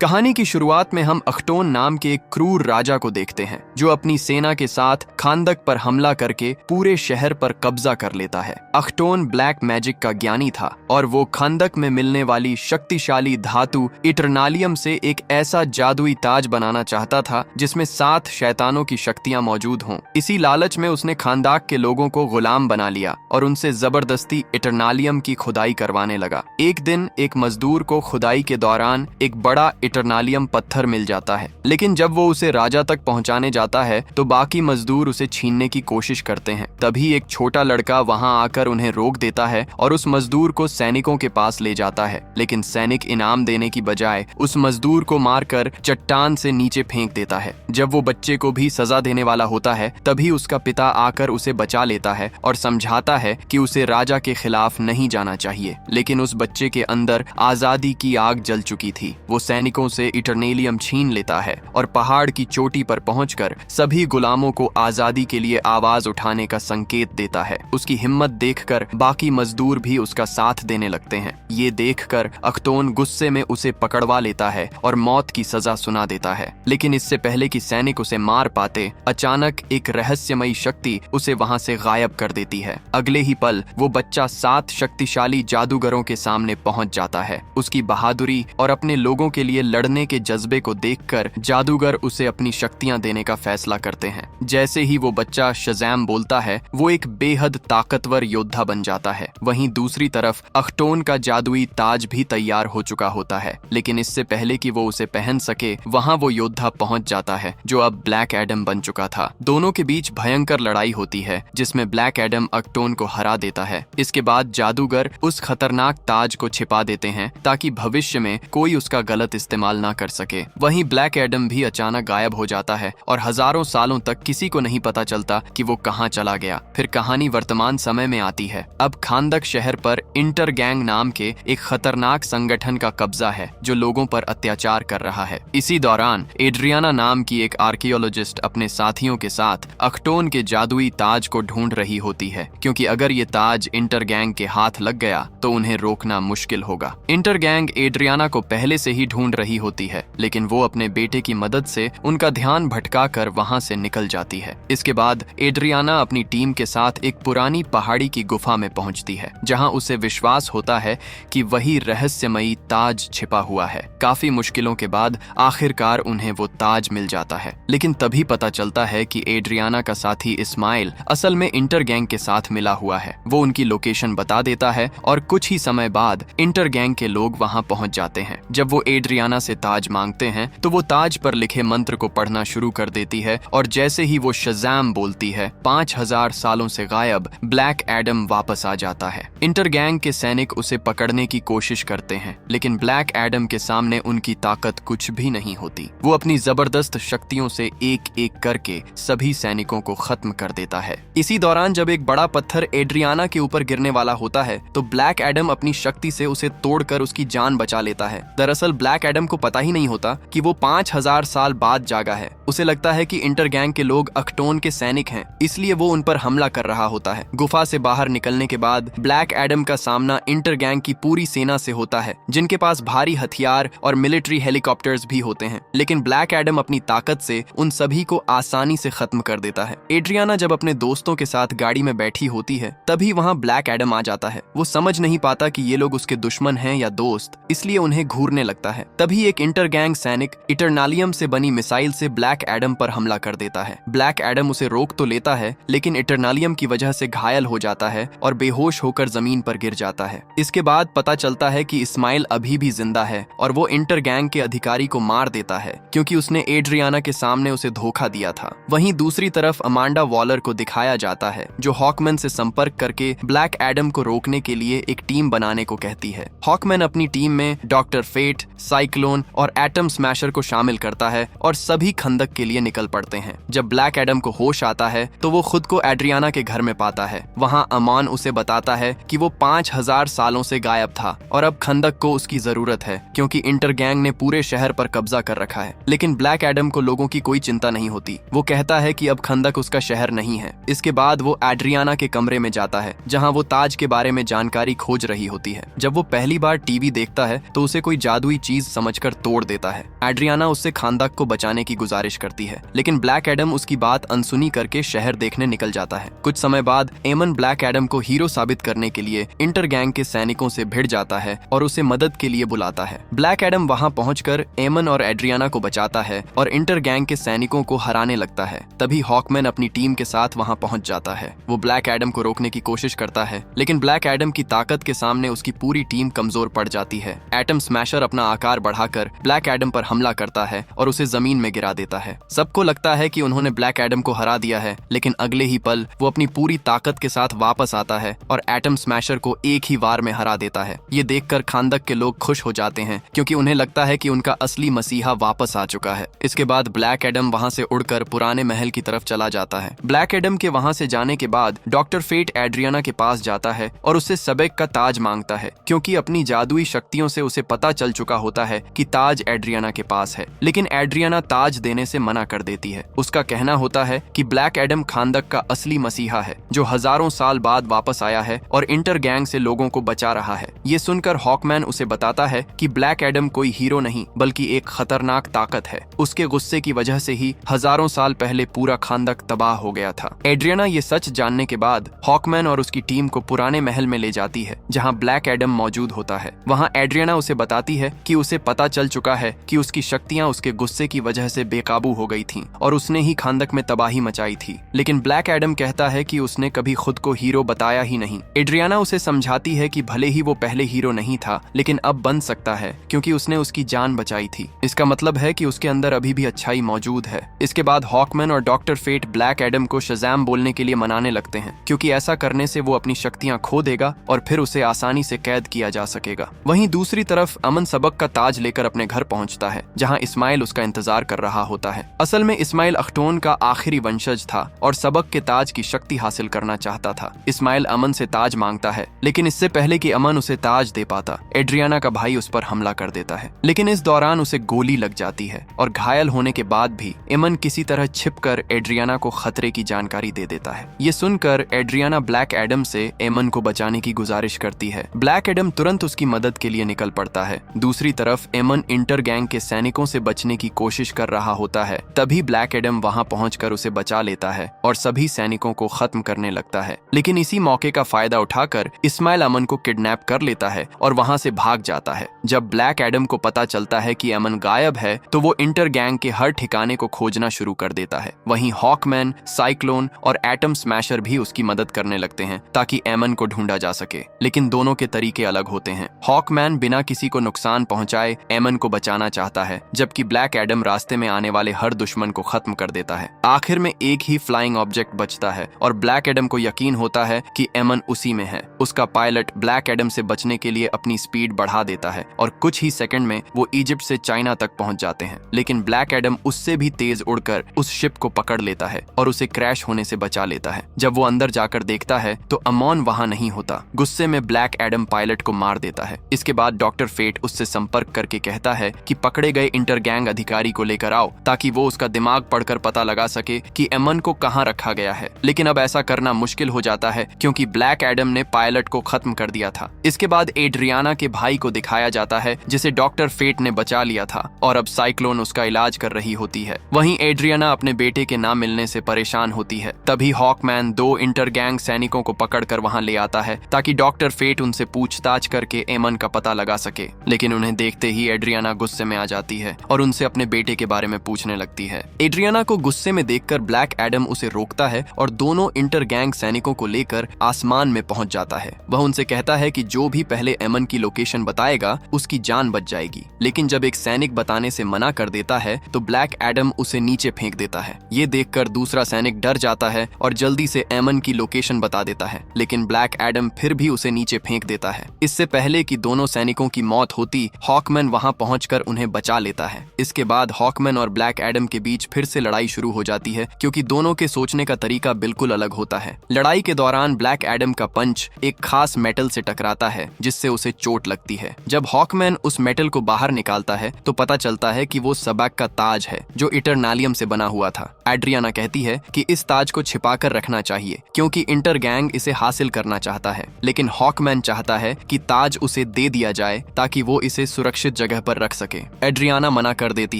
कहानी की शुरुआत में हम अख्टोन नाम के एक क्रूर राजा को देखते हैं जो अपनी सेना के साथ खांदक पर हमला करके पूरे शहर पर कब्जा कर लेता है। अख्टोन ब्लैक मैजिक का ज्ञानी था और वो खांदक में मिलने वाली शक्तिशाली धातु इटरनालियम से एक ऐसा जादुई ताज बनाना चाहता था जिसमें 7 शैतानों की शक्तियां मौजूद हों। इसी लालच में उसने खांदाक के लोगों को गुलाम बना लिया और उनसे जबरदस्ती इटरनालियम की खुदाई करवाने लगा। एक दिन एक मजदूर को खुदाई के दौरान एक बड़ा इटरनालियम पत्थर मिल जाता है, लेकिन जब वो उसे राजा तक पहुंचाने जाता है तो बाकी मजदूर उसे छीनने की कोशिश करते हैं। तभी एक छोटा लड़का वहां आकर उन्हें रोक देता है और उस मजदूर को सैनिकों के पास ले जाता है, लेकिन सैनिक इनाम देने की बजाय उस मजदूर को मारकर चट्टान से नीचे फेंक देता है। जब वो बच्चे को भी सजा देने वाला होता है तभी उसका पिता आकर उसे बचा लेता है और समझाता है कि उसे राजा के खिलाफ नहीं जाना चाहिए, लेकिन उस बच्चे के अंदर आजादी की आग जल चुकी थी। वो सैनिकों से इटरनेलियम छीन लेता है और पहाड़ की चोटी पर पहुंचकर सभी गुलामों को आजादी के लिए आवाज उठाने का संकेत देता है। उसकी हिम्मत देखकर बाकी मजदूर भी उसका साथ देने लगते हैं। ये देखकर अख्तोन गुस्से में उसे पकड़वा लेता है और मौत की सजा सुना देता है, लेकिन इससे पहले कि सैनिक उसे मार पाते अचानक एक रहस्यमयी शक्ति उसे वहां से गायब कर देती है। अगले ही पल वो बच्चा 7 शक्तिशाली जादूगरों के सामने पहुंच जाता है। उसकी बहादुरी और अपने लोगों के लिए लड़ने के जज्बे को देखकर जादूगर उसे अपनी शक्तियां देने का फैसला करते हैं। जैसे ही वो बच्चा शज़ैम बोलता है वो एक बेहद ताकतवर योद्धा बन जाता है। वहीं दूसरी तरफ अख्टोन का जादुई ताज भी तैयार हो चुका होता है, लेकिन इससे पहले कि वो उसे पहन सके वहां वो योद्धा पहुंच जाता है जो अब ब्लैक एडम बन चुका था। दोनों के बीच भयंकर लड़ाई होती है जिसमें ब्लैक एडम अख्टोन को हरा देता है। इसके बाद जादूगर उस खतरनाक ताज को छिपा देते हैं ताकि भविष्य में कोई उसका गलत इस्तेमाल ना कर सके। वहीं ब्लैक एडम भी अचानक गायब हो जाता है और हजारों सालों तक किसी को नहीं पता चलता कि वो कहां चला गया। फिर कहानी वर्तमान समय में आती है। अब खांदक शहर पर इंटर गैंग नाम के एक खतरनाक संगठन का कब्जा है जो लोगों पर अत्याचार कर रहा है। इसी दौरान एड्रियाना नाम की एक आर्कियोलॉजिस्ट अपने साथियों के साथ अख्टोन के जादुई ताज को ढूंढ रही होती है, क्योंकि अगर ये ताज इंटर गैंग के हाथ लग गया तो उन्हें रोकना मुश्किल होगा। इंटर गैंग एड्रियाना को पहले से ही ढूंढ रही होती है, लेकिन वो अपने बेटे की मदद से उनका ध्यान भटकाकर वहां से निकल जाती है। इसके बाद एड्रियाना अपनी टीम के साथ एक पुरानी पहाड़ी की गुफा में पहुंचती है जहां उसे विश्वास होता है कि वही रहस्यमयी ताज छिपा हुआ है। काफी मुश्किलों के बाद आखिरकार उन्हें वो ताज मिल जाता है, लेकिन तभी पता चलता है कि एड्रियाना का साथी इस्माइल असल में इंटर गैंग के साथ मिला हुआ है। वो उनकी लोकेशन बता देता है और कुछ ही समय बाद इंटर गैंग के लोग वहां पहुंच जाते हैं। जब वो एड्रियाना से ताज मांगते हैं तो वो ताज पर लिखे मंत्र को पढ़ना शुरू कर देती है और जैसे ही वो शज़ैम बोलती है 5000 सालों से गायब ब्लैक एडम वापस आ जाता है। इंटर गैंग के सैनिक उसे पकड़ने की कोशिश करते हैं, लेकिन ब्लैक एडम के सामने उनकी ताकत कुछ भी नहीं होती। वो अपनी जबरदस्त शक्तियों से एक एक करके सभी सैनिकों को खत्म कर देता है। इसी दौरान जब एक बड़ा पत्थर एड्रियाना के ऊपर गिरने वाला होता है तो ब्लैक एडम अपनी शक्ति से उसे तोड़कर उसकी जान बचा लेता है। दरअसल ब्लैक एडम को पता ही नहीं होता कि वो 5000 साल बाद जागा है। उसे लगता है कि इंटर गैंग के लोग अख्टोन के सैनिक हैं, इसलिए वो उन पर हमला कर रहा होता है। गुफा से बाहर निकलने के बाद ब्लैक एडम का सामना इंटर गैंग की पूरी सेना से होता है जिनके पास भारी हथियार और मिलिट्री हेलीकॉप्टर्स भी होते हैं, लेकिन ब्लैक एडम अपनी ताकत से उन सभी को आसानी से खत्म कर देता है। एड्रियाना जब अपने दोस्तों के साथ गाड़ी में बैठी होती है तभी वहाँ ब्लैक एडम आ जाता है। वो समझ नहीं पाता कि ये लोग उसके दुश्मन हैं या दोस्त, इसलिए उन्हें घूरने लगता है। तभी एक इंटर गैंग सैनिक इटरनालियम से बनी मिसाइल से ब्लैक एडम पर हमला कर देता है। ब्लैक एडम उसे रोक तो लेता है, लेकिन इटरनालियम की वजह से घायल हो जाता है और बेहोश होकर जमीन पर गिर जाता है। इसके बाद पता चलता है कि इस्माइल अभी भी जिंदा है और वो इंटर गैंग के अधिकारी को मार देता है क्योंकि उसने एड्रियाना के सामने उसे धोखा दिया था। वहीं दूसरी तरफ अमांडा वॉलर को दिखाया जाता है जो हॉकमैन से संपर्क करके ब्लैक एडम को रोकने के लिए एक टीम बनाने को कहती है। हॉकमैन अपनी टीम में डॉक्टर फेट, साइक्लोन और एटम स्मैशर को शामिल करता है और सभी खंदक के लिए निकल पड़ते हैं। जब ब्लैक एडम को होश आता है तो वो खुद को एड्रियाना के घर में पाता है। वहाँ अमान उसे बताता है कि वो 5000 सालों से गायब था और अब खंदक को उसकी जरूरत है क्योंकि इंटर गैंग ने पूरे शहर पर कब्जा कर रखा है। लेकिन ब्लैक एडम को लोगों की कोई चिंता नहीं होती। वो कहता है कि अब खंदक उसका शहर नहीं है। इसके बाद वो एड्रियाना के कमरे में जाता है जहाँ वो ताज के बारे में जानकारी खोज रही होती है। जब वो पहली बार टीवी देखता है तो उसे कोई जादुई चीज समझ समझकर तोड़ देता है। एड्रियाना उससे खांदक को बचाने की गुजारिश करती है, लेकिन ब्लैक एडम उसकी बात अनसुनी करके शहर देखने निकल जाता है। कुछ समय बाद एमन ब्लैक एडम को हीरो साबित करने के लिए इंटर गैंग के सैनिकों से भिड़ जाता है और उसे मदद के लिए बुलाता है। ब्लैक एडम वहां पहुंचकर एमन और एड्रियाना को बचाता है और इंटर गैंग के सैनिकों को हराने लगता है। तभी हॉकमैन अपनी टीम के साथ वहां पहुंच जाता है। वो ब्लैक एडम को रोकने की कोशिश करता है, लेकिन ब्लैक एडम की ताकत के सामने उसकी पूरी टीम कमजोर पड़ जाती है। एटम स्मैशर अपना आकार बढ़ाकर ब्लैक एडम पर हमला करता है और उसे जमीन में गिरा देता है। सबको लगता है कि उन्होंने ब्लैक एडम को हरा दिया है, लेकिन अगले ही पल वो अपनी पूरी ताकत के साथ वापस आता है और एटम स्मैशर को एक ही वार में हरा देता है। ये देखकर खांदक के लोग खुश हो जाते हैं, क्योंकि उन्हें लगता है कि उनका असली मसीहा वापस आ चुका है। इसके बाद ब्लैक एडम वहां से उड़कर पुराने महल की तरफ चला जाता है। ब्लैक एडम के वहां से जाने के बाद डॉक्टर फेट एड्रियाना के पास जाता है और उससे सबक का ताज मांगता है, क्योंकि अपनी जादुई शक्तियों से उसे पता चल चुका होता है कि ताज एड्रियाना के पास है। लेकिन एड्रियाना ताज देने से मना कर देती है। उसका कहना होता है कि ब्लैक एडम खांदक का असली मसीहा है, जो हजारों साल बाद वापस आया है और इंटर गैंग से लोगों को बचा रहा है। ये सुनकर हॉकमैन उसे बताता है कि ब्लैक एडम कोई हीरो नहीं बल्कि एक खतरनाक ताकत है। उसके गुस्से की वजह से ही हजारों साल पहले पूरा खांदक तबाह हो गया था। एड्रियाना ये सच जानने के बाद हॉकमैन और उसकी टीम को पुराने महल में ले जाती है, जहां ब्लैक एडम मौजूद होता है। वहां एड्रियाना उसे बताती है कि उसे पता चल चुका है कि उसकी शक्तियां उसके गुस्से की वजह से बेकाबू हो गई थीं और उसने ही खांदक में तबाही मचाई थी। लेकिन ब्लैक एडम कहता है कि उसने कभी खुद को हीरो बताया ही नहीं। एड्रियाना उसे समझाती है कि भले ही वो पहले हीरो नहीं था, लेकिन अब बन सकता है, क्योंकि उसने उसकी जान बचाई थी। इसका मतलब है कि उसके अंदर अभी भी अच्छाई मौजूद है। इसके बाद हॉकमैन और डॉक्टर फेट ब्लैक एडम को शज़ैम बोलने के लिए मनाने लगते हैं, क्योंकि ऐसा करने से वो अपनी शक्तियां खो देगा और फिर उसे आसानी से कैद किया जा सकेगा। वहीं दूसरी तरफ अमन सबक का ताज लेकर अपने घर पहुंचता है, जहां इस्माइल उसका इंतजार कर रहा होता है। असल में इस्माइल अख्टोन का आखिरी वंशज था और सबक के ताज की शक्ति हासिल करना चाहता था। इस्माइल अमन से ताज मांगता है, लेकिन इससे पहले कि अमन उसे ताज दे पाता, एड्रियाना का भाई उस पर हमला कर देता है। लेकिन इस दौरान उसे गोली लग जाती है और घायल होने के बाद भी एमन किसी तरह छिपकर एड्रियाना को खतरे की जानकारी दे देता है। ये सुनकर एड्रियाना ब्लैक एडम से एमन को बचाने की गुजारिश करती है। ब्लैक एडम तुरंत उसकी मदद के लिए निकल पड़ता है। दूसरी तरफ एमन इंटर गैंग के सैनिकों से बचने की कोशिश कर रहा होता है। तभी ब्लैक एडम वहां पहुंचकर उसे बचा लेता है और सभी सैनिकों को खत्म करने लगता है। लेकिन इसी मौके का फायदा उठाकर इस्माइल अमन को किडनैप कर लेता है और वहां से भाग जाता है। जब ब्लैक एडम को पता चलता है कि अमन गायब है, तो वो इंटर गैंग के हर ठिकाने को खोजना शुरू कर देता है। वहीं हॉकमैन, साइक्लोन और एटम स्मैशर भी उसकी मदद करने लगते हैं ताकि एमन को ढूंढा जा सके। लेकिन दोनों के तरीके अलग होते हैं। हॉकमैन बिना किसी को नुकसान पहुंचाए एमन को बचाना चाहता है, जबकि ब्लैक एडम रास्ते में आने वाले हर दुश्मन को खत्म कर देता है। आखिर में एक ही फ्लाइंग ऑब्जेक्ट बचता है और ब्लैक एडम को यकीन होता है कि एमन उसी में है। उसका पायलट ब्लैक एडम से बचने के लिए अपनी स्पीड बढ़ा देता है और कुछ ही सेकंड में वो इजिप्ट से चाइना तक पहुंच जाते हैं। लेकिन ब्लैक एडम उससे भी तेज उड़कर उस शिप को पकड़ लेता है और उसे क्रैश होने से बचा लेता है। जब वो अंदर जाकर देखता है तो अमोन वहां नहीं होता। गुस्से में ब्लैक एडम पायलट को मार देता है। इसके बाद डॉक्टर फेट उससे संपर्क करके कहता है कि पकड़े गए इंटर गैंग अधिकारी को लेकर आओ, ताकि वो उसका दिमाग पढ़कर पता लगा सके कि एमन को कहां रखा गया है। लेकिन अब ऐसा करना मुश्किल हो जाता है, क्योंकि ब्लैक एडम ने पायलट को खत्म कर दिया था। इसके बाद एड्रियाना के भाई को दिखाया जाता है, जिसे डॉक्टर फेट ने बचा लिया था और अब साइक्लोन उसका इलाज कर रही होती है। वहीं एड्रियाना अपने बेटे के ना मिलने से परेशान होती है। तभी हॉकमैन 2 इंटर गैंग सैनिकों को पकड़कर वहां ले आता है, ताकि डॉक्टर फेट उनसे पूछताछ करके एमन का पता लगा सके। लेकिन उन्हें देखते ही एड्रियाना गुस्से में आ जाती है और उनसे अपने बेटे के बारे में पूछने लगती है। एड्रियाना को गुस्से में देखकर ब्लैक एडम उसे रोकता है और दोनों इंटर गैंग सैनिकों को लेकर आसमान में पहुंच जाता है। वह उनसे कहता है कि जो भी पहले एमन की लोकेशन बताएगा उसकी जान बच जाएगी। लेकिन जब एक सैनिक बताने से मना कर देता है तो ब्लैक एडम उसे नीचे फेंक देता है। ये देखकर दूसरा सैनिक डर जाता है और जल्दी से एमन की लोकेशन बता देता है, लेकिन ब्लैक एडम फिर भी उसे नीचे फेंक देता है। इससे पहले कि दोनों सैनिकों की मौत होती, हॉकमैन वहां पहुंचकर उन्हें बचा लेता है। इसके बाद हॉकमैन और ब्लैक एडम के बीच फिर से लड़ाई शुरू हो जाती है, क्योंकि दोनों के सोचने का तरीका बिल्कुल अलग होता है। लड़ाई के दौरान ब्लैक एडम का पंच एक खास मेटल से टकराता है, जिससे उसे चोट लगती है। जब हॉकमैन उस मेटल को बाहर निकालता है तो पता चलता है कि वो सबक का ताज है, जो इटरनालियम से बना हुआ था। एड्रियाना कहती है कि इस ताज को छिपाकर रखना चाहिए, क्योंकि इंटर गैंग इसे हासिल करना चाहता है। लेकिन हॉकमैन चाहता है कि ताज उसे दे दिया जाए ताकि वो इसे सुरक्षित जगह पर रख सके। एड्रियाना मना कर देती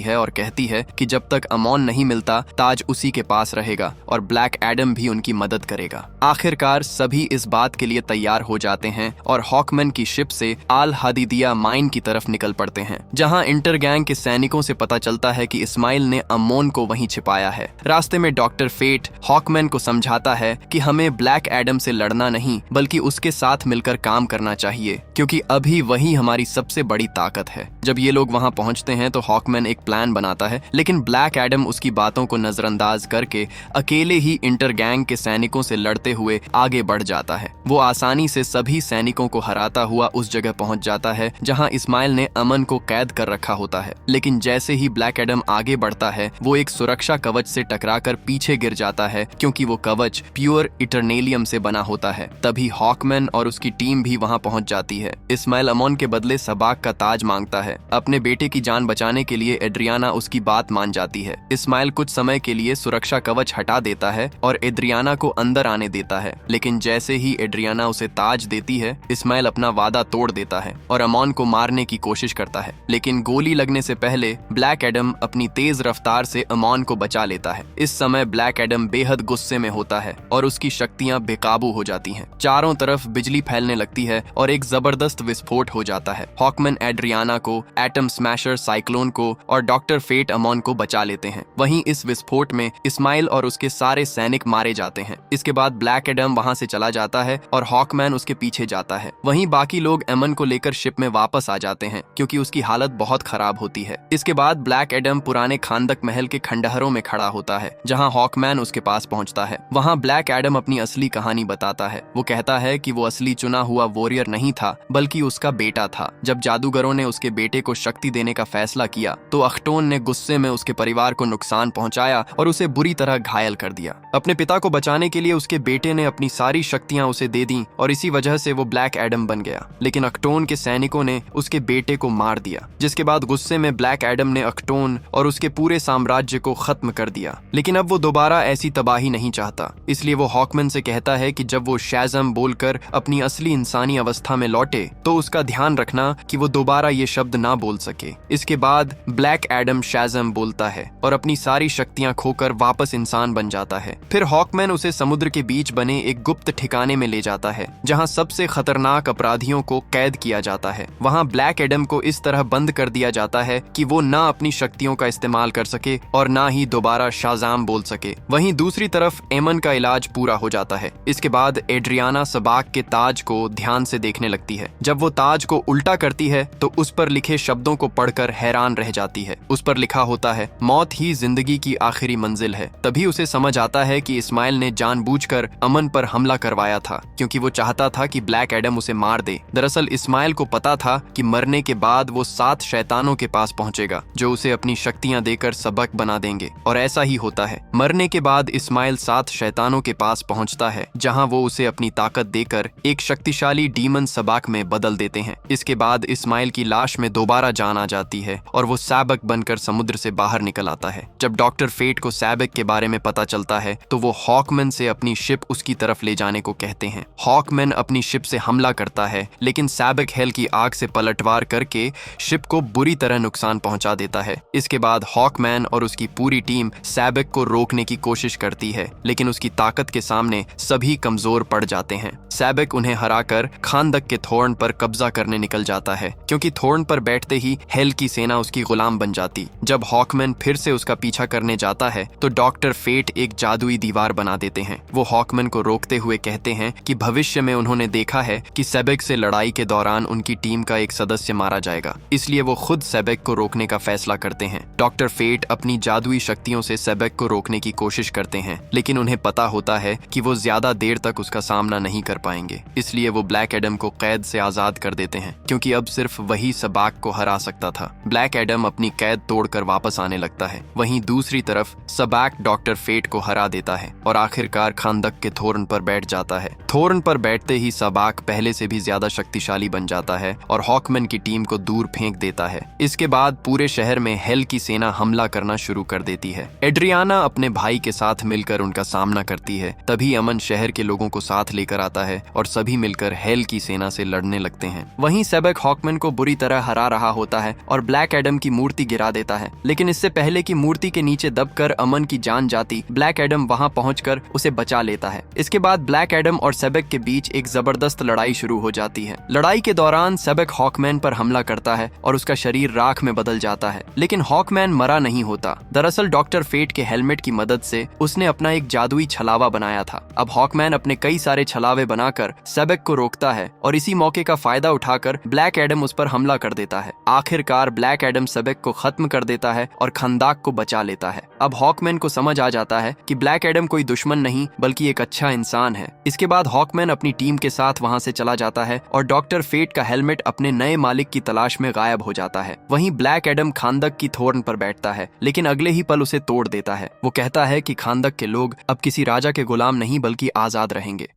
है और कहती है कि जब तक अमोन नहीं मिलता ताज उसी के पास रहेगा और ब्लैक एडम भी उनकी मदद करेगा। आखिरकार सभी इस बात के लिए तैयार हो जाते हैं और हॉकमैन की शिप से आल हादिदिया माइन की तरफ निकल पड़ते हैं, जहां इंटरगैंग के सैनिकों से पता चलता है कि इस्माइल ने अमोन को वहीं छिपाया है। रास्ते में डॉक्टर फेट हॉकमैन को समझाता है कि हमें ब्लैक एडम से लड़ना नहीं बल्कि उसके साथ मिलकर काम करना चाहिए, क्योंकि अभी वही हमारी सबसे बड़ी ताकत है। जब ये लोग वहां पहुंचते हैं तो हॉकमैन एक प्लान बनाता है, लेकिन ब्लैक एडम उसकी बातों को नजरअंदाज करके अकेले ही इंटरगैंग के सैनिकों से लड़ते हुए आगे बढ़ जाता है। वो आसानी से सभी सैनिकों को हराता हुआ उस जगह पहुंच जाता है जहां इस्माइल ने अमन को कैद कर रखा होता है। लेकिन जैसे ही ब्लैक एडम आगे बढ़ता है वो एक सुरक्षा कवच से टकराकर पीछे गिर जाता है, क्योंकि वो कवच प्योर इटरनेलियम से बना होता है। तभी हॉकमैन और उसकी टीम भी वहां पहुंच जाती है। इस्माइल अमोन के बदले सबाक का ताज मांगता है। अपने बेटे की जान बचाने के लिए एड्रियाना उसकी बात मान जाती है। इस्माइल कुछ समय के लिए सुरक्षा कवच हटा देता है और एड्रियाना को अंदर आने देता है, लेकिन जैसे ही एड्रियाना उसे ताज देती है इस्माइल अपना वादा तोड़ देता है और अमोन को मारने की कोशिश करता है। लेकिन गोली लगने से पहले ब्लैक एडम अपनी तेज रफ्तार से अमोन को बचा लेता है। इस समय ब्लैक एडम बेहद गुस्से में होता है और उसकी शक्तियां बेकाबू हो जाती हैं। चारों तरफ बिजली फैलने लगती है और एक जबरदस्त विस्फोट हो जाता है। हॉकमैन एड्रियाना को, एटम स्मैशर साइक्लोन को और डॉक्टर फेट अमोन को बचा लेते हैं। वहीं इस विस्फोट में इस्माइल और उसके सारे सैनिक मारे जाते हैं। इसके बाद ब्लैक एडम वहां से चला जाता है और हॉकमैन उसके पीछे जाता है। वहीं बाकी लोग अमन को लेकर शिप में वापस आ जाते हैं, क्योंकि उसकी हालत बहुत खराब होती है। इसके बाद ब्लैक एडम पुराने खांदक महल के खंडहरों में खड़ा होता है, जहां हॉकमैन उसके पास पहुंचता है। वहां ब्लैक एडम अपनी असली कहानी बताता है। वो कहता है कि वो असली चुना हुआ वॉरियर नहीं था बल्कि उसका बेटा था। जब जादूगरों ने उसके बेटे को शक्ति देने का फैसला किया तो अख्टोन ने गुस्से में उसके परिवार को नुकसान पहुंचाया और उसे बुरी तरह घायल कर दिया। अपने पिता को बचाने के लिए उसके बेटे ने अपनी सारी शक्तियां उसे दे दी और इसी वजह से वो ब्लैक एडम बन गया। लेकिन अख्टोन के सैनिकों ने उसके बेटे को मार दिया, जिसके बाद गुस्से में ब्लैक एडम ने अख्टोन और उसके पूरे साम्राज्य को खत्म कर दिया। लेकिन अब वो दोबारा ऐसी तबाही नहीं चाहता, इसलिए वो हॉकमैन से कहता है कि जब वो शैज़म बोलकर अपनी असली इंसानी अवस्था में लौटे तो उसका ध्यान रखना कि वो दोबारा ये शब्द ना बोल सके। इसके बाद ब्लैक एडम शैज़म बोलता है और अपनी सारी शक्तियां खोकर वापस इंसान बन जाता है। फिर हॉकमैन उसे समुद्र के बीच बने एक गुप्त ठिकाने में ले जाता है, जहां सबसे खतरनाक अपराधियों को कैद किया जाता है। वहां ब्लैक एडम को इस तरह बंद कर दिया जाता है कि वो ना अपनी शक्तियों का इस्तेमाल कर सके और ना ही दोबारा शाज़ाम बोल सके। वहीं दूसरी तरफ एमन का इलाज पूरा हो जाता है। इसके बाद एड्रियाना सबाक के ताज को ध्यान से देखने लगती है। जब वो ताज को उल्टा करती है तो उस पर लिखे शब्दों को पढ़कर हैरान रह जाती है। उस पर लिखा होता है, मौत ही जिंदगी की आखिरी मंजिल है। तभी उसे समझ आता है कि इस्माइल ने जानबूझकर अमन पर हमला करवाया था, क्योंकि वो चाहता था कि ब्लैक एडम उसे मार दे। दरअसल इस्माइल को पता था कि मरने के बाद वो 7 शैतानों के पास पहुंचेगा, जो उसे अपनी शक्तियां देकर सबक बना देंगे। और ऐसा ही होता है। मरने के बाद इस्माइल 7 शैतानों के पास पहुंचता है, जहां वो उसे अपनी ताकत देकर एक शक्तिशाली डीमन सबाक में बदल देते हैं। इसके बाद इस्माइल की लाश में दोबारा जान आ जाती है और वो सैबक बनकर समुद्र से बाहर निकल आता है। जब डॉक्टर फेट को सैबक के बारे में पता चलता है तो वो हॉकमैन से अपनी शिप उसकी तरफ ले जाने को कहते हैं। हॉकमैन अपनी शिप से हमला करता है, लेकिन सैबक हेल की आग से पलटवार करके शिप को बुरी तरह नुकसान पहुंचा देता है। इसके बाद हॉकमैन और उसकी पूरी टीम सैबक को रोकने की कोशिश करती है, लेकिन उसकी ताकत के सामने सभी कमजोर पड़ जाते हैं। सैबक उन्हें हराकर खांदक के थोर्न पर कब्जा करने निकल जाता है, क्योंकि थोर्न पर बैठते ही हेल की सेना उसकी गुलाम बन जाती। जब हॉकमैन फिर से उसका पीछा करने जाता है तो डॉक्टर फेट एक जादुई दीवार बना देते हैं। वो हॉकमैन को रोकते हुए कहते हैं कि भविष्य में उन्होंने देखा है कि सैबक से लड़ाई के दौरान उनकी टीम का एक सदस्य मारा जाएगा, इसलिए वो खुद सैबक को रोकने का फैसला करते हैं। डॉक्टर फेट अपनी जादुई शक्तियों से सैबक को रोकने की कोशिश करते हैं, लेकिन उन्हें पता होता है कि वो ज्यादा देर तक उसका सामना नहीं कर पाएंगे, इसलिए वो ब्लैक एडम को कैद से आजाद कर देते हैं, क्योंकि अब सिर्फ वही सबाक को हरा सकता था। ब्लैक एडम अपनी कैद तोड़कर वापस आने लगता है। वहीं दूसरी तरफ सबाक डॉक्टर फेट को हरा देता है और आखिरकार खांदक के थोर्न पर बैठ जाता है। थोर्न पर बैठते ही सबाक पहले से भी ज्यादा शक्तिशाली बन जाता है और हॉकमैन की टीम को दूर फेंक देता है। इसके बाद पूरे शहर में हेल की सेना हमला करना शुरू कर देती है। एड्रियाना अपने भाई के साथ मिलकर उनका सामना करती है। तभी अमन शहर के लोगों को साथ लेकर आता है और सभी मिलकर हेल की सेना से लड़ने लगते हैं। वहीं सैबक हॉकमैन को बुरी तरह हरा रहा होता है और ब्लैक एडम की मूर्ति गिरा देता है। लेकिन इससे पहले कि मूर्ति के नीचे दबकर अमन की जान जाती, ब्लैक एडम वहां पहुंचकर उसे बचा लेता है। इसके बाद ब्लैक एडम और सेबेक के बीच एक जबरदस्त लड़ाई शुरू हो जाती है। लड़ाई के दौरान सेबेक हॉकमैन पर हमला करता है और उसका शरीर राख में बदल जाता है, लेकिन हॉकमैन मरा नहीं होता। दरअसल डॉक्टर फेट के हेलमेट की मदद से उसने अपना एक जादुई छलावा बनाया था। अब हॉकमैन अपने कई सारे छलावे बनाकर सेबेक को रोकता है और इसी मौके का फायदा उठाकर ब्लैक एडम उस पर हमला कर देता है। आखिरकार ब्लैक एडम सेबेक को खत्म कर देता है और खंदाक को बचा लेता है। अब हॉकमैन को समझ आ जाता है कि ब्लैक एडम कोई दुश्मन नहीं बल्कि एक अच्छा इंसान है। इसके बाद हॉकमैन अपनी टीम के साथ वहां से चला जाता है और डॉक्टर फेट का हेलमेट अपने नए मालिक की तलाश में गायब हो जाता है। वहीं ब्लैक एडम खांदक की थोर्न पर बैठता है, लेकिन अगले ही पल उसे तोड़ देता है। वो कहता है कि खांदक के लोग अब किसी राजा के गुलाम नहीं बल्कि आजाद रहेंगे।